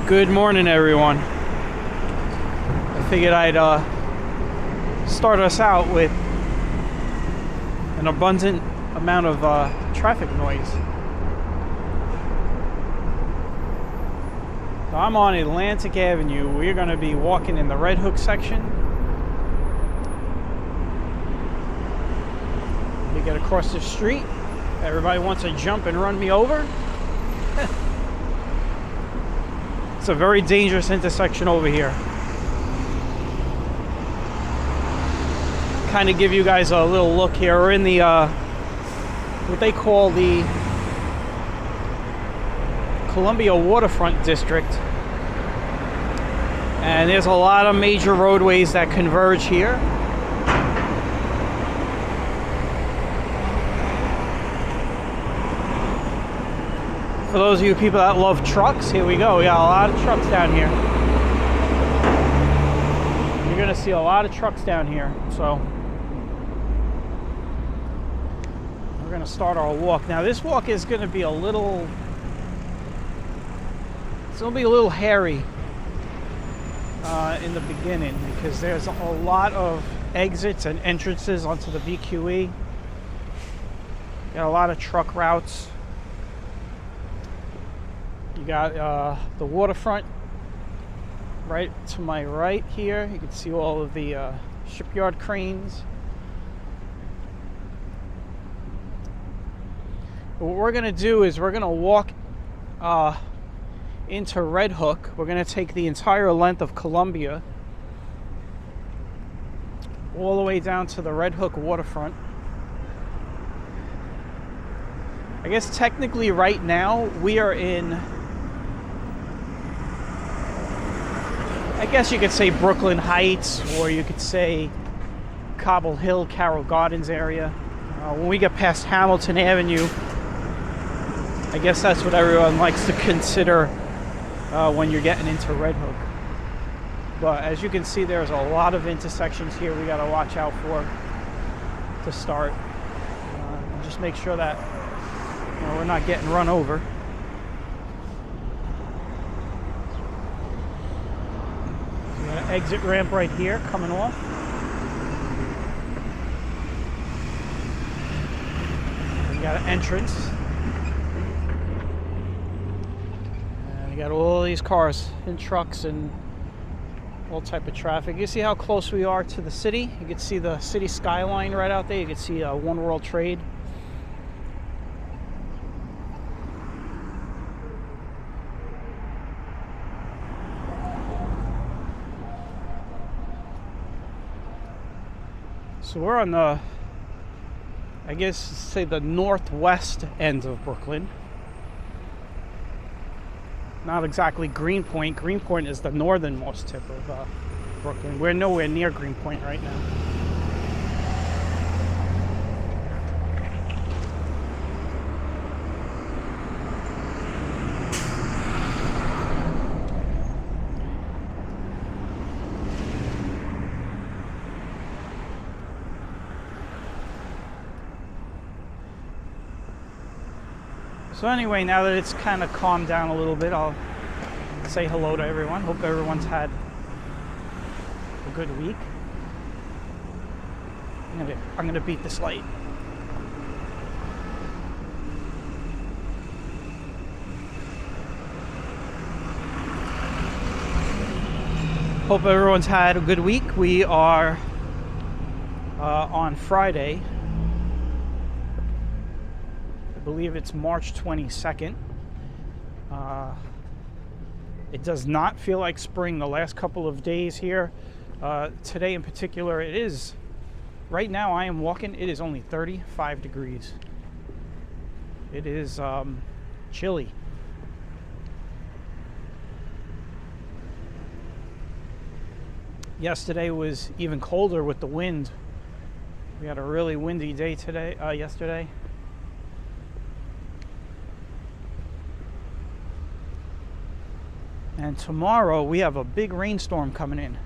Good morning, everyone. I figured I'd start us out with an abundant amount of traffic noise. So I'm on Atlantic Avenue. We're going to be walking in the Red Hook section. You get across the street. Everybody wants to jump and run me over. It's a very dangerous intersection over here. Kind of give you guys a little look here. We're in the what they call the Columbia Waterfront District, and there's a lot of major roadways that converge here. For those of you people that love trucks, here we go. We got a lot of trucks down here. You're gonna see a lot of trucks down here. So we're gonna start our walk. Now this walk is gonna be a little, it's gonna be a little hairy in the beginning because there's a lot of exits and entrances onto the BQE. Got a lot of truck routes. You got the waterfront right to my right here. You can see all of the shipyard cranes. What we're going to do is we're going to walk into Red Hook. We're going to take the entire length of Columbia all the way down to the Red Hook waterfront. I guess technically right now we are in, I guess you could say Brooklyn Heights, or you could say Cobble Hill, Carroll Gardens area. When we get past Hamilton Avenue, I guess that's what everyone likes to consider when you're getting into Red Hook. But as you can see, there's a lot of intersections here we got to watch out for to start. And just make sure that we're not getting run over. Exit ramp right here coming off. We got an entrance. And we got all these cars and trucks and all type of traffic. You see how close we are to the city? You can see the city skyline right out there. You can see One World Trade. So we're on the, I guess, say the northwest end of Brooklyn. Not exactly Greenpoint. Greenpoint is the northernmost tip of Brooklyn. We're nowhere near Greenpoint right now. So anyway, now that it's kind of calmed down a little bit, I'll say hello to everyone. Hope everyone's had a good week. I'm gonna beat this light. Hope everyone's had a good week. We are on Friday. I believe it's March 22nd. It does not feel like spring the last couple of days here. Today in particular, it is, right now I am walking, it is only 35 degrees. It is chilly. Yesterday was even colder with the wind. We had a really windy day yesterday. And tomorrow we have a big rainstorm coming in.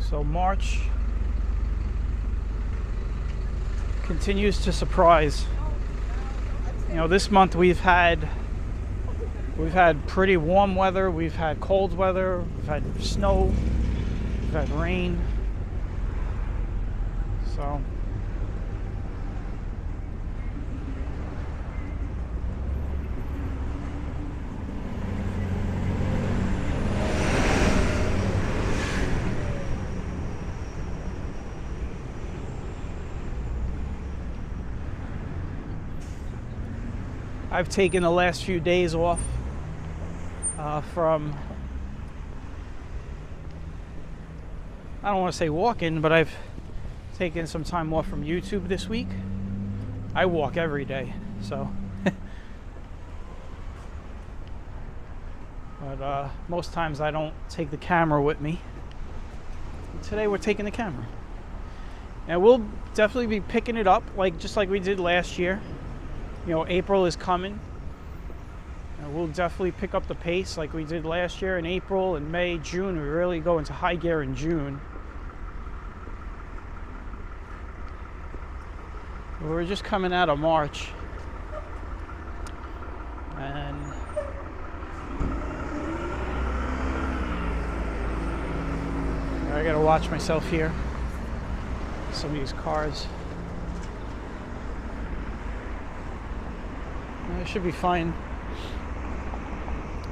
So March continues to surprise. You know, this month we've had pretty warm weather, we've had cold weather, we've had snow, we've had rain. So I've taken the last few days off from, I don't want to say walking, but I've taken some time off from YouTube this week. I walk every day, so. But most times I don't take the camera with me. Today we're taking the camera. And we'll definitely be picking it up, just like we did last year. You know, April is coming. And we'll definitely pick up the pace like we did last year in April and May, June. We really go into high gear in June. We're just coming out of March. And I gotta watch myself here. Some of these cars. I should be fine.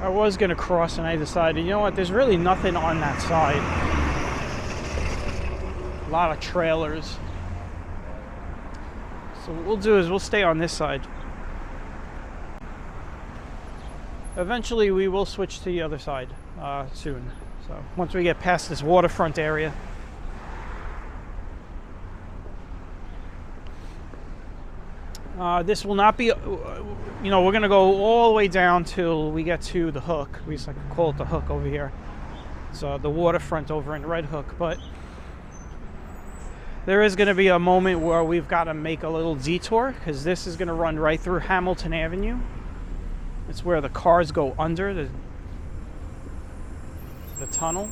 I was going to cross and I decided, you know what, there's really nothing on that side. A lot of trailers. So what we'll do is we'll stay on this side. Eventually we will switch to the other side soon. So once we get past this waterfront area. This will not be, you know, we're going to go all the way down till we get to the hook. We just like to call it the hook over here. So the waterfront over in Red Hook. But there is going to be a moment where we've got to make a little detour because this is going to run right through Hamilton Avenue. It's where the cars go under the tunnel.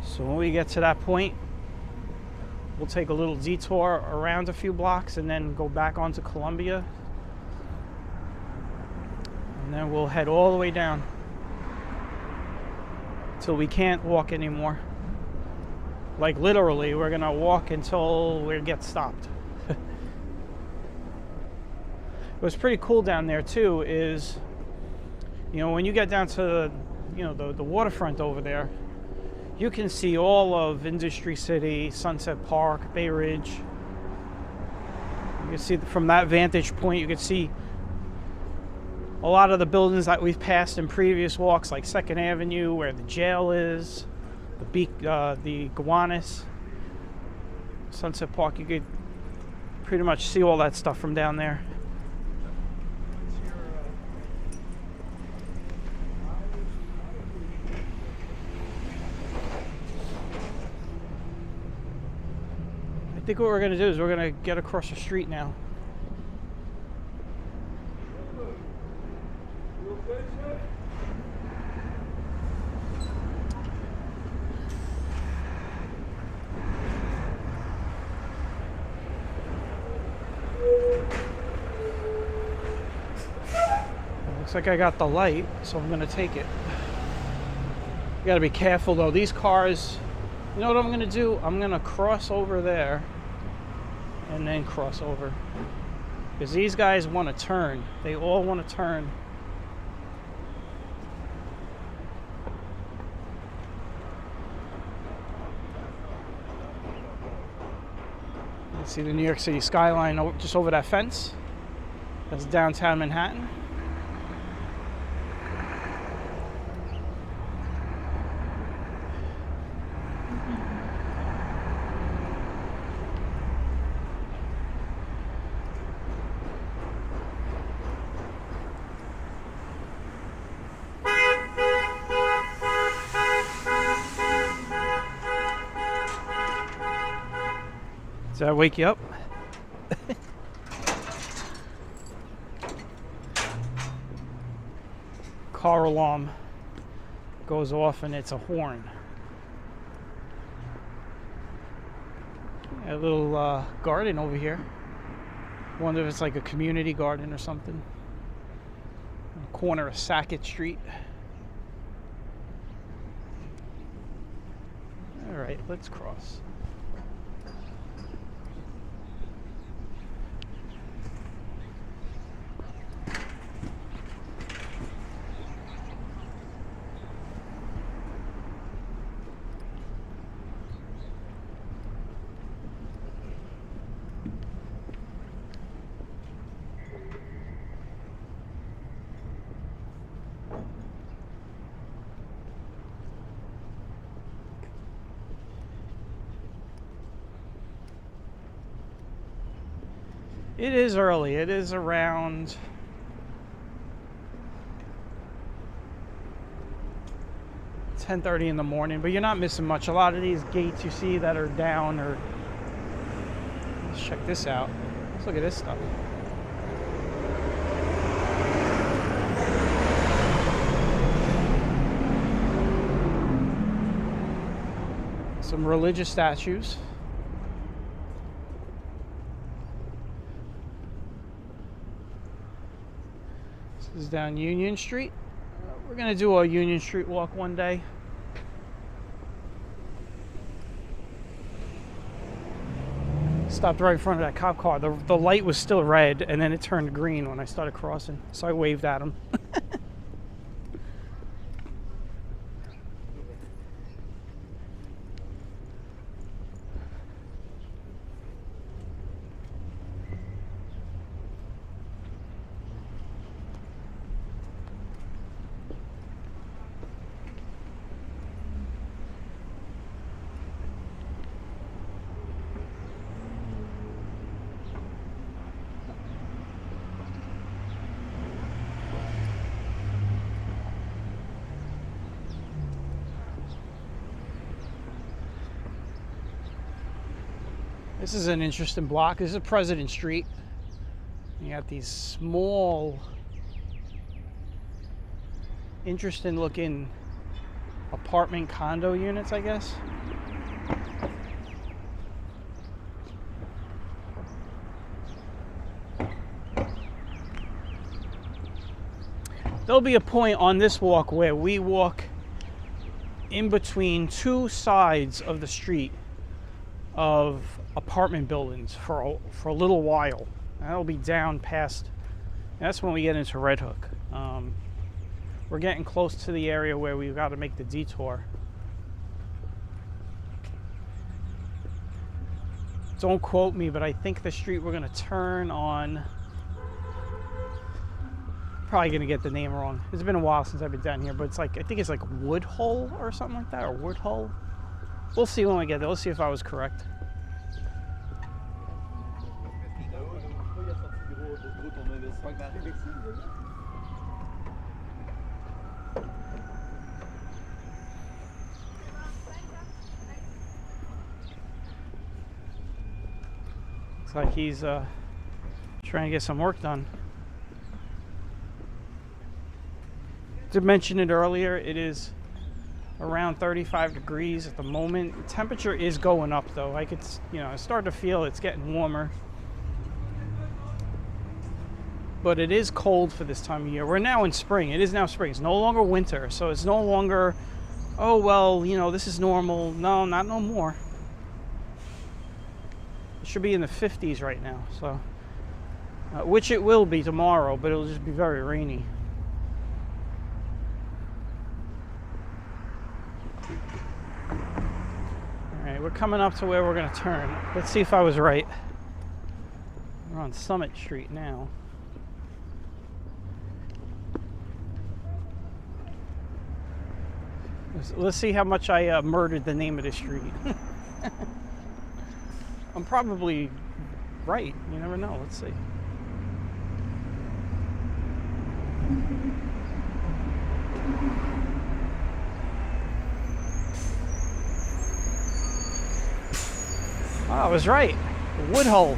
So when we get to that point, we'll take a little detour around a few blocks and then go back onto Columbia. And then we'll head all the way down till we can't walk anymore. Like literally, we're gonna walk until we get stopped. What's pretty cool down there too is, you know, when you get down to, you know, the waterfront over there, you can see all of Industry City, Sunset Park, Bay Ridge. You can see from that vantage point, you can see a lot of the buildings that we've passed in previous walks, like 2nd Avenue, where the jail is, the Gowanus, Sunset Park. You could pretty much see all that stuff from down there. I think what we're going to do is we're going to get across the street now. Looks like I got the light, so I'm going to take it. You got to be careful though. These cars, you know what I'm going to do? I'm going to cross over there and then cross over. Because these guys want to turn. They all want to turn. You see the New York City skyline just over that fence. That's downtown Manhattan. Does that wake you up? Car alarm goes off and it's a horn. A little garden over here. Wonder if it's like a community garden or something. On the corner of Sackett Street. All right, let's cross. It is early. It is around 10:30 in the morning, but you're not missing much. A lot of these gates you see that are down or... Let's check this out. Let's look at this stuff. Some religious statues. This is down Union Street. We're going to do a Union Street walk one day. Stopped right in front of that cop car. The light was still red, and then it turned green when I started crossing. So I waved at him. This is an interesting block. This is President Street. You got these small, interesting looking apartment condo units, I guess. There'll be a point on this walk where we walk in between two sides of the street of apartment buildings for a little while. That'll be down past, that's when we get into Red Hook. We're getting close to the area where we've got to make the detour. Don't quote me, but I think the street we're going to turn on, probably going to get the name wrong. It's been a while since I've been down here, but it's like, I think it's like Woodhull or something like that, or Woodhull. We'll see when we get there. Let's see if I was correct. Looks like he's trying to get some work done. To mention it earlier, it is around 35 degrees at the moment. The temperature is going up though. I could, I start to feel it's getting warmer. But it is cold for this time of year. We're now in spring. It is now spring. It's no longer winter. So it's no longer, oh, well, this is normal. No, not no more. It should be in the 50s right now. So, which it will be tomorrow, but it'll just be very rainy. We're coming up to where we're going to turn. Let's see if I was right. We're on Summit Street now. Let's see how much I murdered the name of the street. I'm probably right. You never know. Let's see. Oh, I was right. Woodhull.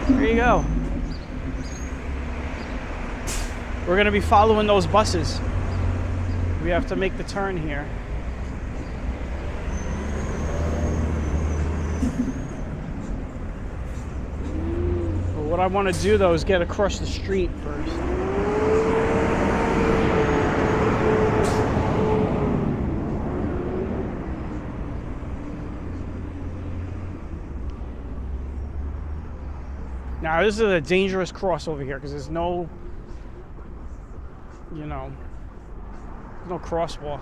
There you go. We're going to be following those buses. We have to make the turn here. I want to do though is get across the street first. Now this is a dangerous cross over here because there's no, you know, no crosswalk.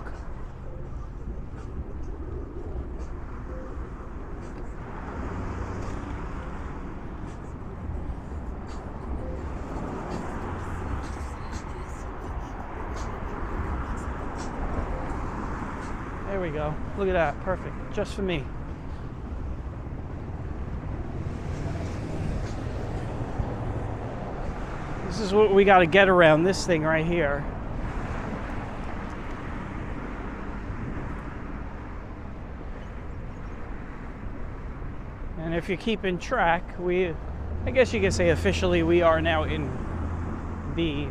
There we go. Look at that. Perfect. Just for me. This is what we got to get around this thing right here. And if you're keeping track, I guess you could say officially we are now in the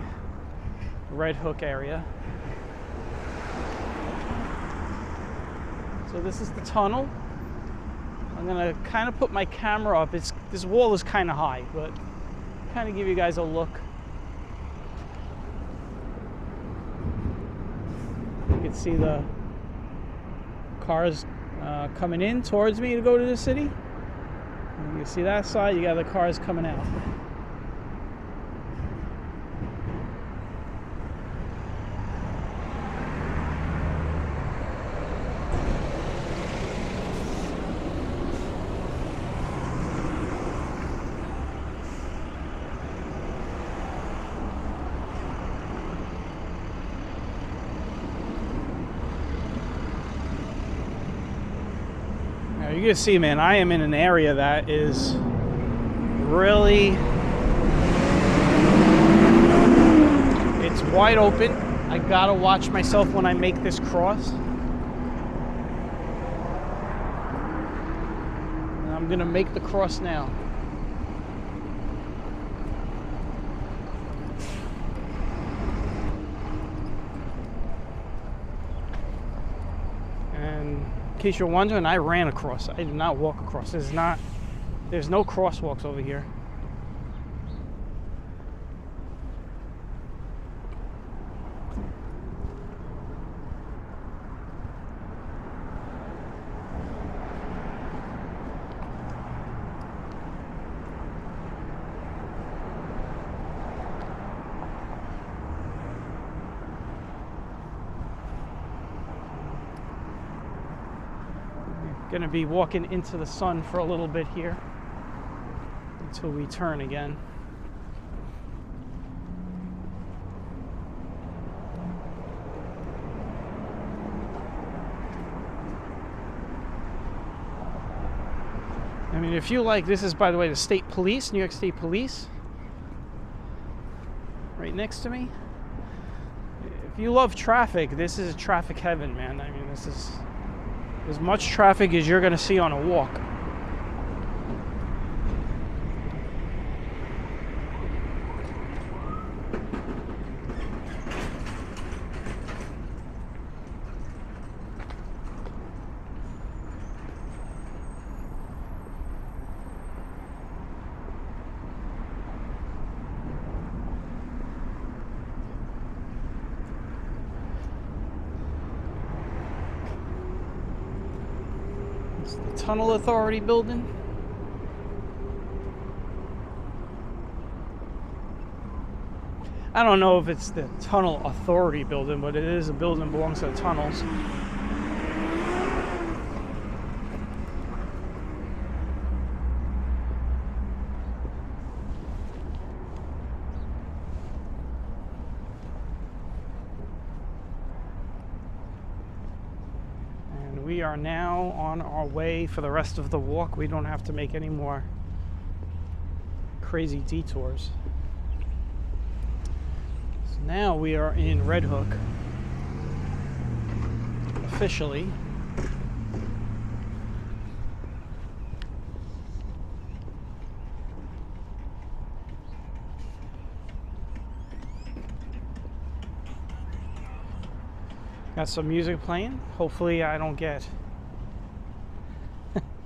Red Hook area. So this is the tunnel. I'm gonna kind of put my camera up. This wall is kind of high, but kind of give you guys a look. You can see the cars coming in towards me to go to the city. And you see that side, you got the cars coming out. You can see, man, I am in an area that is really, it's wide open. I gotta watch myself when I make this cross. And I'm gonna make the cross now. In case you're wondering, I ran across. I did not walk across. There's no crosswalks over here. Going to be walking into the sun for a little bit here until we turn again. I mean, if you like, this is, by the way, the state police, New York State Police, right next to me. If you love traffic, this is traffic heaven, man. I mean, this is as much traffic as you're going to see on a walk. The Tunnel Authority building. I don't know if it's the Tunnel Authority building, but it is a building that belongs to the tunnels. We are now on our way for the rest of the walk. We don't have to make any more crazy detours. So now we are in Red Hook, officially. Got some music playing. Hopefully I don't get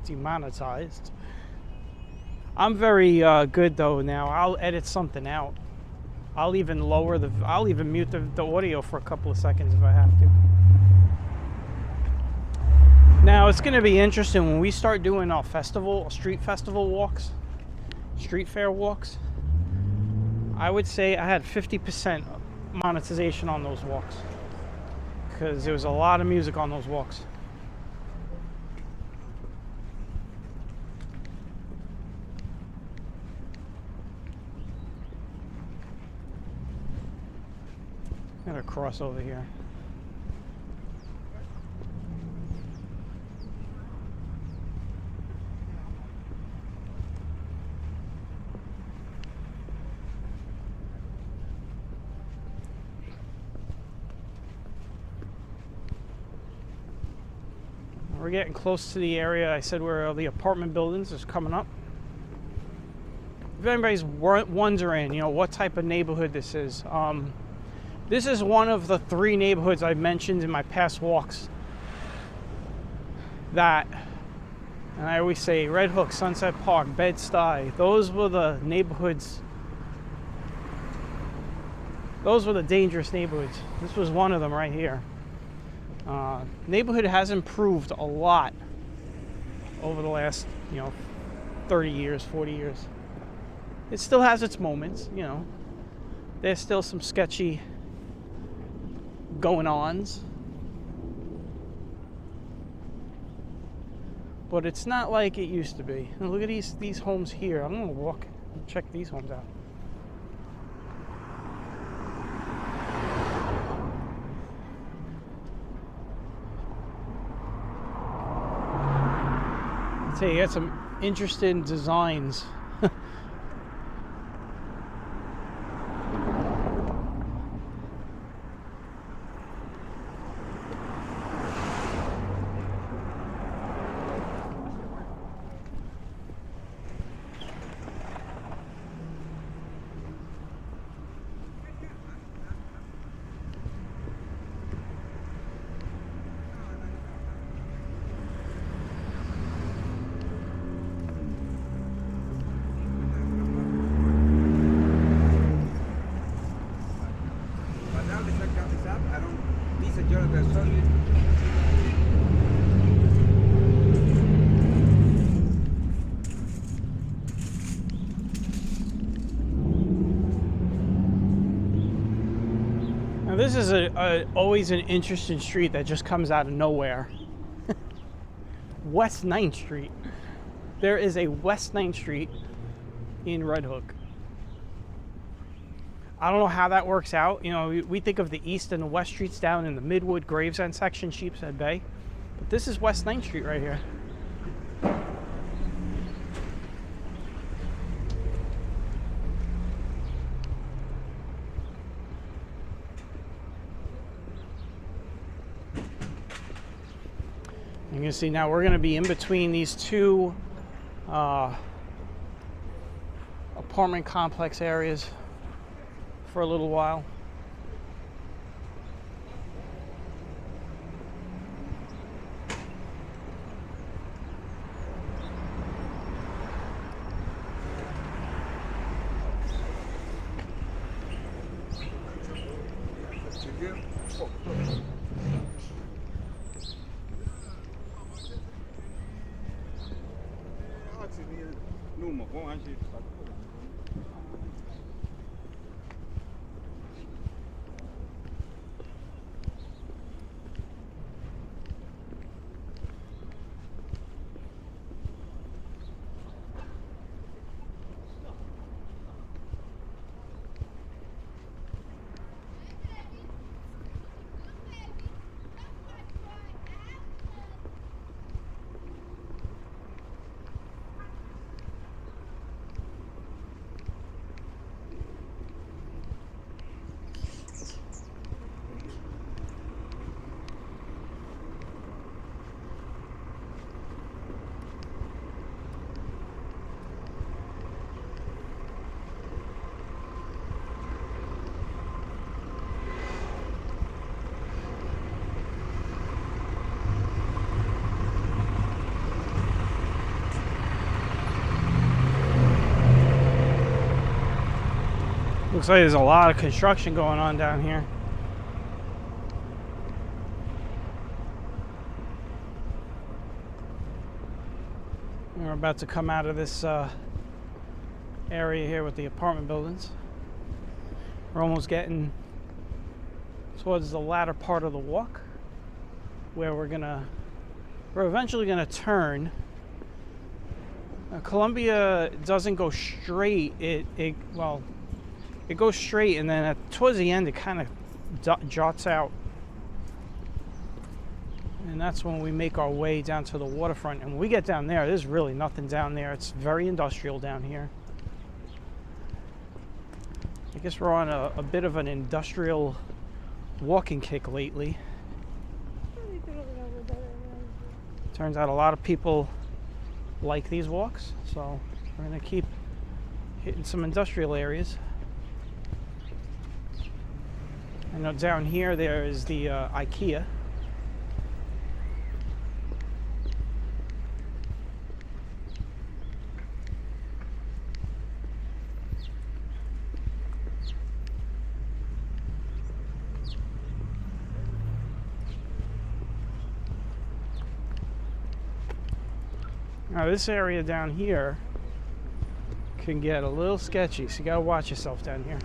demonetized. I'm very good though now. I'll edit something out. I'll even mute the audio for a couple of seconds if I have to. Now it's going to be interesting when we start doing our street festival walks, street fair walks. I would say I had 50% monetization on those walks because there was a lot of music on those walks. I'm gonna cross over here. We're getting close to the area I said where the apartment buildings is coming up. If anybody's wondering, what type of neighborhood this is one of the 3 neighborhoods I've mentioned in my past walks and I always say Red Hook, Sunset Park, Bed-Stuy, those were the neighborhoods. Those were the dangerous neighborhoods. This was one of them right here. Neighborhood has improved a lot over the last, 30 years, 40 years. It still has its moments, There's still some sketchy going-ons. But it's not like it used to be. And look at these homes here. I'm going to walk and check these homes out. I tell you, got some interesting designs. Now this is always an interesting street that just comes out of nowhere. West 9th Street. There is a West 9th Street in Red Hook. I don't know how that works out. We think of the East and the West Streets down in the Midwood, Gravesend section, Sheepshead Bay. But this is West 9th Street right here. You can see now we're going to be in between these 2 apartment complex areas for a little while. Looks like there's a lot of construction going on down here. We're about to come out of this area here with the apartment buildings. We're almost getting towards the latter part of the walk, where we're eventually gonna turn. Columbia doesn't go straight. It goes straight, and then towards the end it kind of jots out, and that's when we make our way down to the waterfront. And when we get down there, there's really nothing down there. It's very industrial down here. I guess we're on a bit of an industrial walking kick lately. Turns out a lot of people like these walks, so we're going to keep hitting some industrial areas. I know down here there is the IKEA. Now this area down here can get a little sketchy, so you gotta watch yourself down here.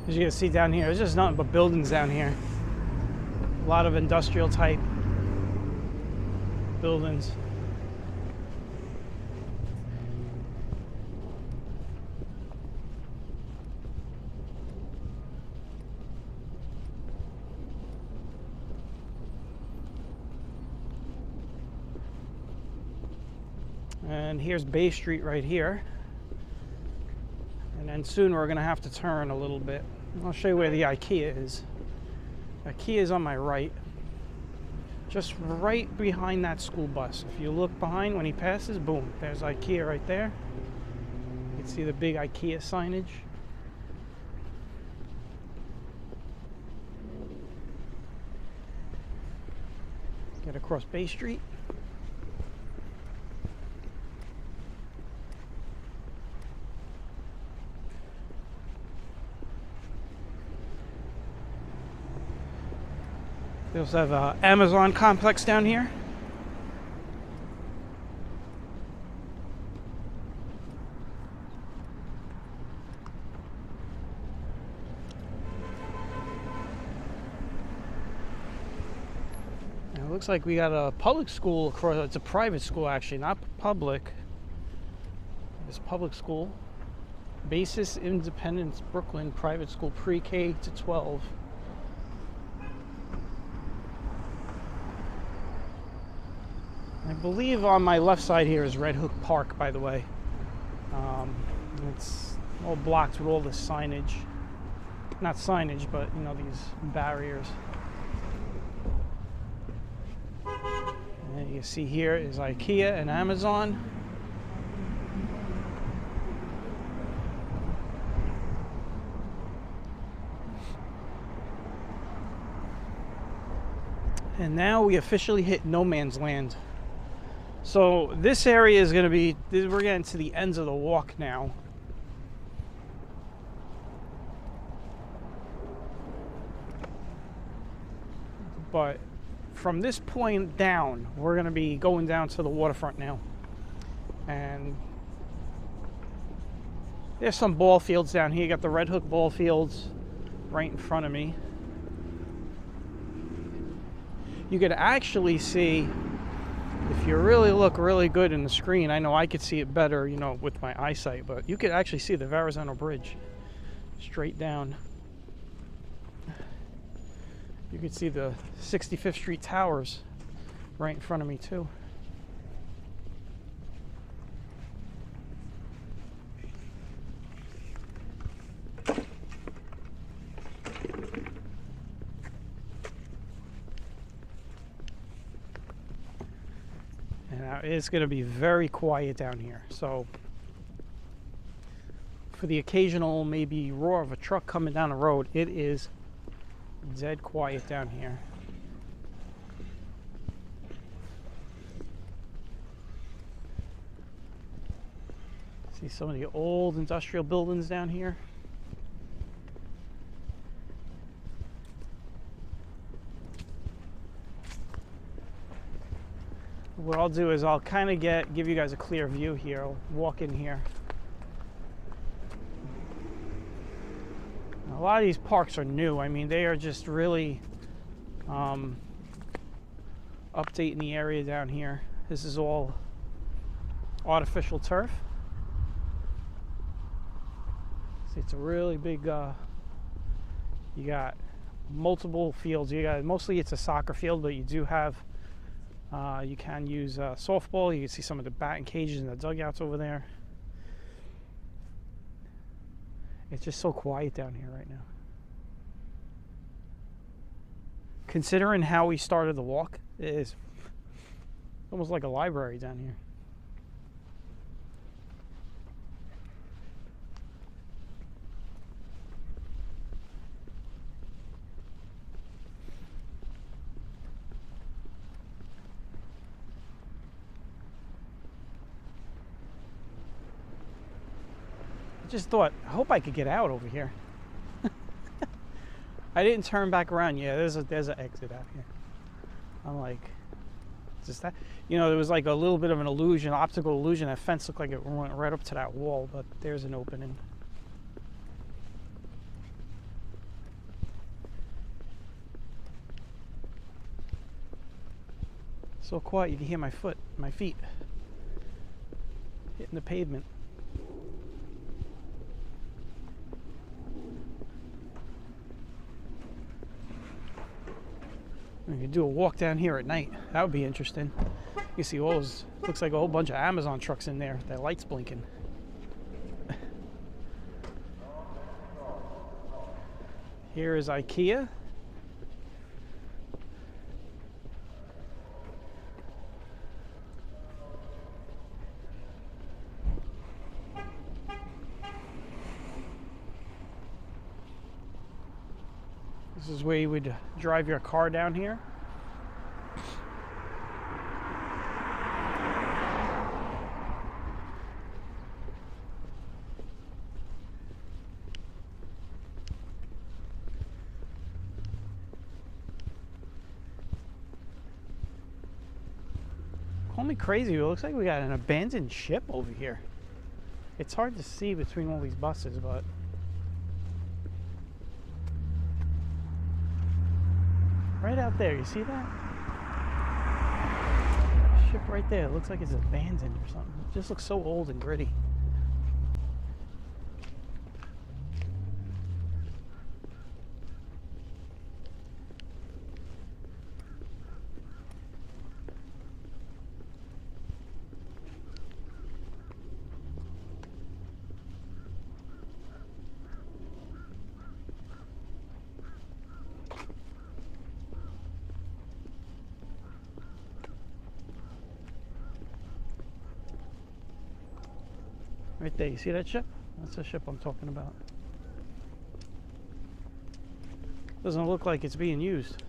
As you can see down here, there's just nothing but buildings down here. A lot of industrial type buildings. And here's Bay Street right here. And then soon we're gonna have to turn a little bit. I'll show you where the IKEA is. IKEA is on my right, just right behind that school bus. If you look behind when he passes, boom, there's IKEA right there. You can see the big IKEA signage. Get across Bay Street. We also have an Amazon complex down here. And it looks like we got a public school across. It's a private school, actually, not public. It's public school. Basis Independence Brooklyn Private School, pre-K to 12. I believe on my left side here is Red Hook Park, by the way. It's all blocked with all this signage. Not signage, but you know, these barriers. And you see here is IKEA and Amazon. And now we officially hit no man's land. So this area is going to be, we're getting to the ends of the walk now. But from this point down, we're going to be going down to the waterfront now. And there's some ball fields down here. You got the Red Hook ball fields right in front of me. you could actually see, if you really look really good in the screen, I know I could see it better, you know, with my eyesight, but you could actually see the Verrazano Bridge straight down. You could see the 65th Street Towers right in front of me too. And now it's going to be very quiet down here. So for the occasional maybe roar of a truck coming down the road, it is dead quiet down here. See some of the old industrial buildings down here. What I'll do is I'll kind of give you guys a clear view here. I'll walk in here. A lot of these parks are new. I mean, they are just really updating the area down here. This is all artificial turf. See, it's a really big, you got multiple fields. You got, mostly it's a soccer field, but you do have, you can use softball. You can see some of the batting cages and the dugouts over there. It's just so quiet down here right now. Considering how we started the walk, it is almost like a library down here. Just thought, I hope I could get out over here. I didn't turn back around. Yeah, there's an exit out here. I'm like, just that, you know, there was like a little bit of an illusion, optical illusion. That fence looked like it went right up to that wall, but there's an opening. So quiet, you can hear my feet hitting the pavement. We could do a walk down here at night. That would be interesting. You see all those, looks like a whole bunch of Amazon trucks in there. That light's blinking. Here is IKEA. This is where you would drive your car down here. Call me crazy, but it looks like we got an abandoned ship over here. It's hard to see between all these buses, but right out there, you see that? Ship right there. It looks like it's abandoned or something. It just looks so old and gritty. Right there, you see that ship? That's the ship I'm talking about. Doesn't look like it's being used.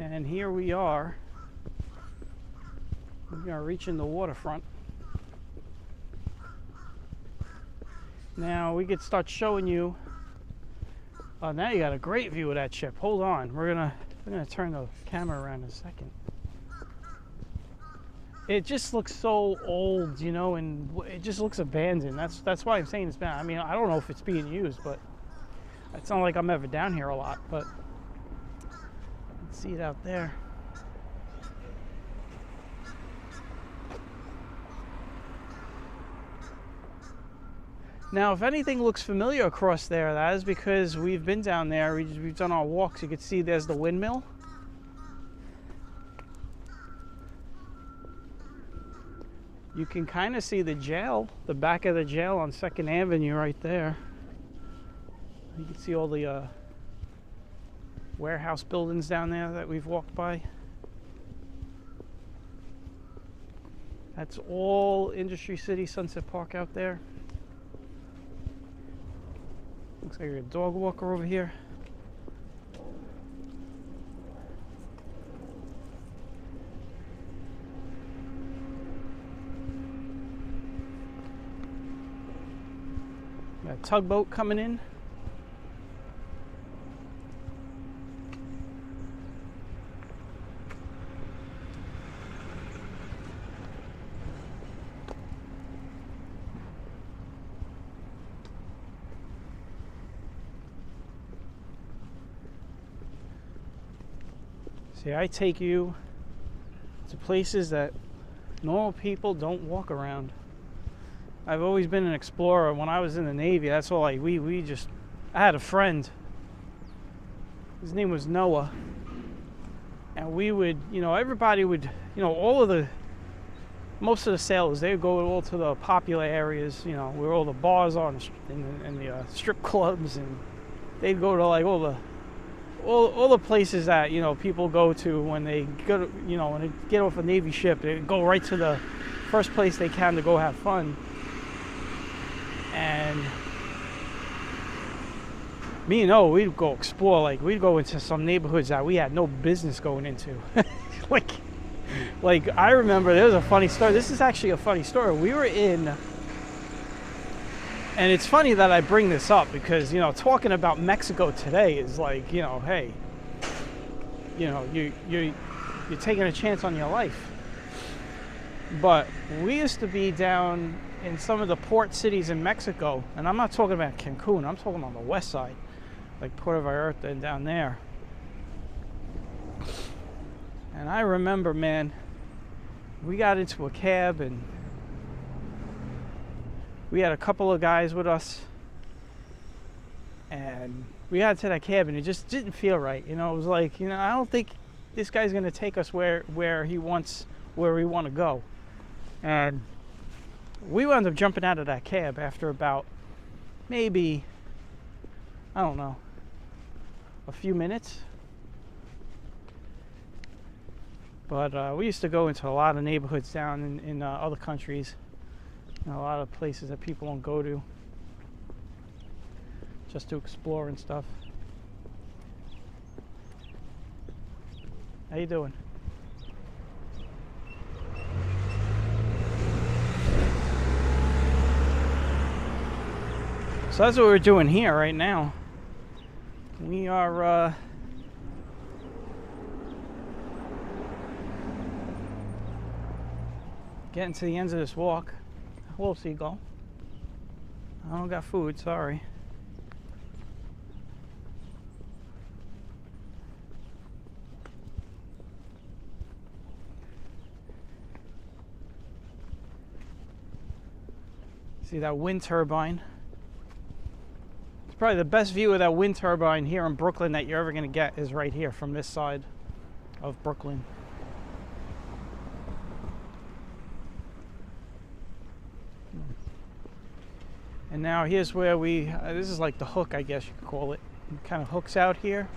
And here we are reaching the waterfront. Now we could start showing you. Oh, now you got a great view of that ship. Hold on, we're gonna turn the camera around in a second. It just looks so old, you know, and it just looks abandoned. That's why I'm saying it's bad. I mean, I don't know if it's being used, but it's not like I'm ever down here a lot. But let's see it out there. Now, if anything looks familiar across there, that is because we've been down there. We've done our walks. You can see there's the windmill. You can kind of see the jail, the back of the jail on 2nd Avenue right there. You can see all the warehouse buildings down there that we've walked by. That's all Industry City, Sunset Park out there. Looks like a dog walker over here. Got a tugboat coming in. See, I take you to places that normal people don't walk around. I've always been an explorer. When I was in the Navy, that's all I had a friend. His name was Noah. And we would, you know, everybody would, you know, most of the sailors, they would go all to the popular areas, you know, where all the bars are and the strip clubs, and they'd go to like all the places that, you know, people go to when they go to, you know, when they get off a Navy ship. They go right to the first place they can to go have fun. And me and Noah, we'd go explore. Like, we'd go into some neighborhoods that we had no business going into. like I remember there was a funny story. This is actually a funny story. We were in, and it's funny that I bring this up because, you know, talking about Mexico today is like, you know, hey, you know, you're taking a chance on your life. But we used to be down in some of the port cities in Mexico, and I'm not talking about Cancun, I'm talking on the west side, like Puerto Vallarta and down there. And I remember, man, we got into a cab and we had a couple of guys with us, and we got to that cab and it just didn't feel right. You know, it was like, you know, I don't think this guy's gonna take us where we want to go. And we wound up jumping out of that cab after about maybe, I don't know, a few minutes. But we used to go into a lot of neighborhoods down in other countries, and a lot of places that people don't go to, just to explore and stuff. How you doing? So that's what we're doing here right now. We are getting to the end of this walk. Hello, seagull. I don't got food, sorry. See that wind turbine? Probably the best view of that wind turbine here in Brooklyn that you're ever going to get is right here from this side of Brooklyn. And now here's where this is like the hook, I guess you could call it. It kind of hooks out here.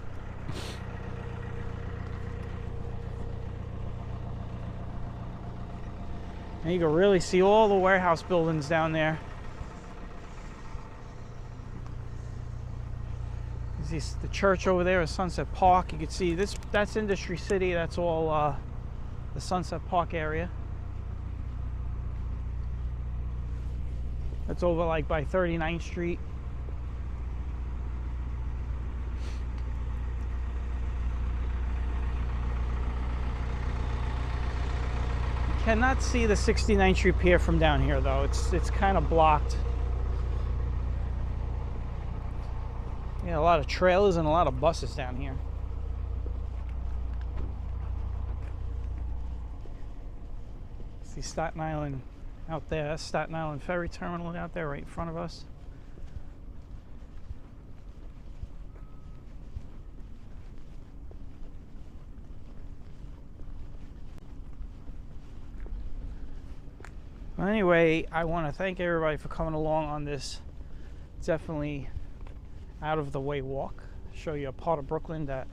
And you can really see all the warehouse buildings down there. The church over there is Sunset Park. You can see that's Industry City. That's all the Sunset Park area. That's over like by 39th Street. You cannot see the 69th Street Pier from down here though. It's kind of blocked. Yeah, a lot of trailers and a lot of buses down here. See Staten Island out there. That's Staten Island Ferry Terminal out there right in front of us. Well, anyway, I want to thank everybody for coming along on this definitely out of the way walk. Show you a part of Brooklyn that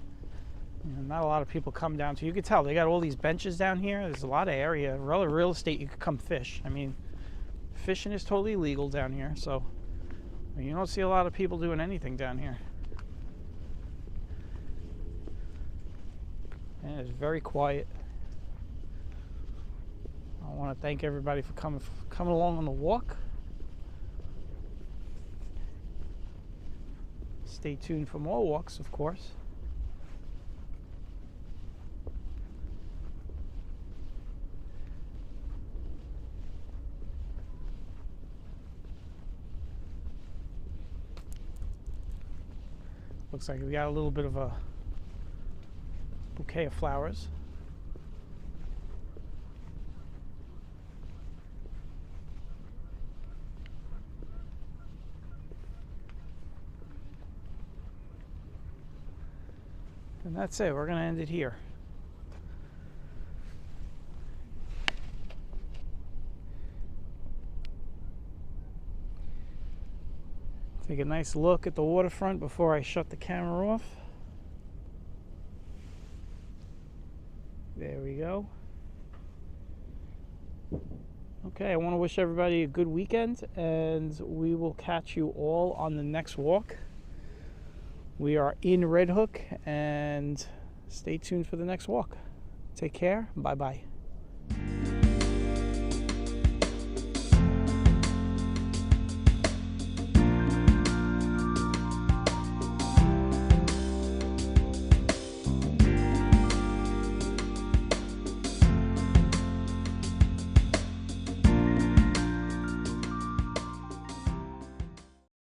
not a lot of people come down to. You can tell they got all these benches down here. There's a lot of area, real estate. You could come fish. I mean, fishing is totally legal down here, so you don't see a lot of people doing anything down here. And it's very quiet. I want to thank everybody for coming along on the walk. Stay tuned for more walks, of course. Looks like we got a little bit of a bouquet of flowers. And that's it. We're going to end it here. Take a nice look at the waterfront before I shut the camera off. There we go. Okay, I want to wish everybody a good weekend, and we will catch you all on the next walk. We are in Red Hook, and stay tuned for the next walk. Take care. Bye-bye.